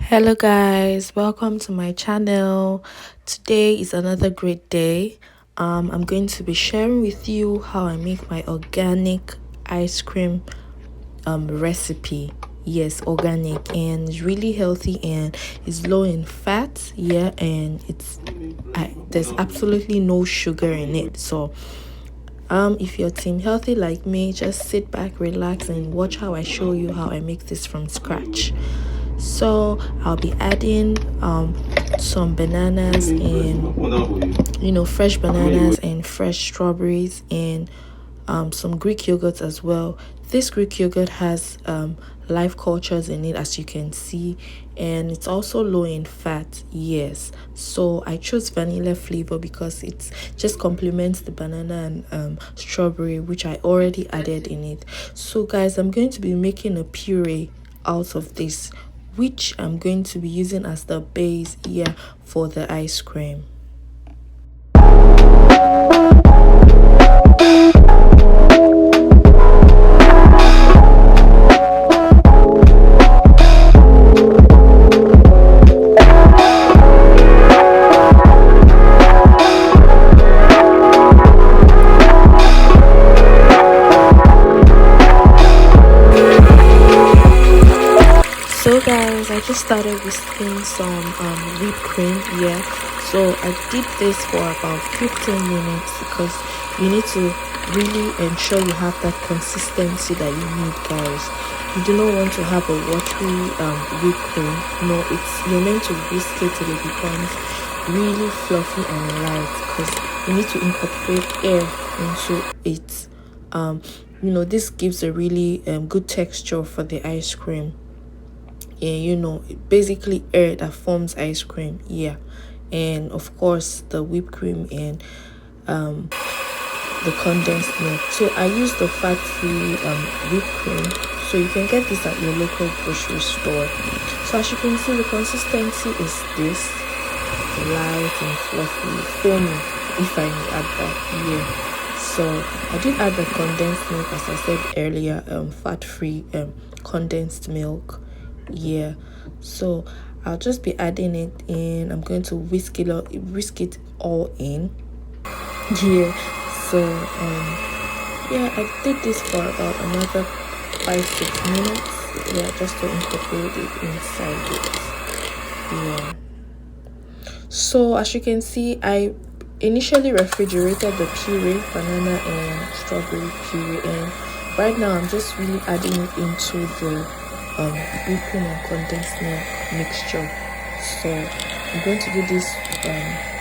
Hello guys, welcome to my channel. Today is another great day. I'm going to be sharing with you how I make my organic ice cream recipe. Yes, organic, and it's really healthy and it's low in fat. Yeah, and there's absolutely no sugar in it. So if you're team healthy like me, just sit back, relax, and watch how I show you how I make this from scratch. So I'll be adding some bananas and fresh bananas and fresh strawberries and some Greek yogurt as well. This Greek yogurt has live cultures in it, as you can see, and it's also low in fat. Yes, so I chose vanilla flavor because it just complements the banana and strawberry, which I already added in it. So guys, I'm going to be making a puree out of this, which I'm going to be using as the base here for the ice cream. So guys, I just started whisking some whipped cream. Yeah, so I did this for about 15 minutes because you need to really ensure you have that consistency that you need, guys. You do not want to have a watery whipped cream. No, you're meant to whisk it till it becomes really fluffy and light, because you need to incorporate air into it. This gives a really good texture for the ice cream. Yeah, basically air that forms ice cream. Yeah, and of course the whipped cream and the condensed milk. So I use the fat-free whipped cream, so you can get this at your local grocery store. So as you can see, the consistency is this: light and fluffy, foamy, if I may add that. Yeah, so I did add the condensed milk, as I said earlier, fat-free condensed milk. Yeah, so I'll just be adding it in. I'm going to whisk it all in. Yeah, so yeah, I did this for about another 5-6 minutes. Yeah, just to incorporate it inside it. Yeah, so as you can see, I initially refrigerated the puree, banana and strawberry puree, and right now I'm just really adding it into the whipped cream and condensed milk mixture. So I'm going to do this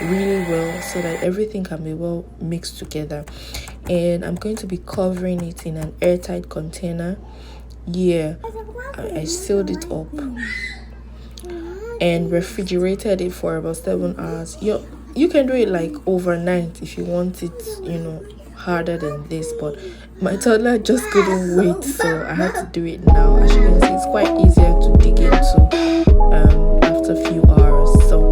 really well so that everything can be well mixed together, and I'm going to be covering it in an airtight container. Yeah, I sealed it up and refrigerated it for about 7 hours. You can do it like overnight if you want it harder than this, but my toddler just couldn't wait, so I had to do it now. As you can see, it's quite easier to dig into after a few hours. So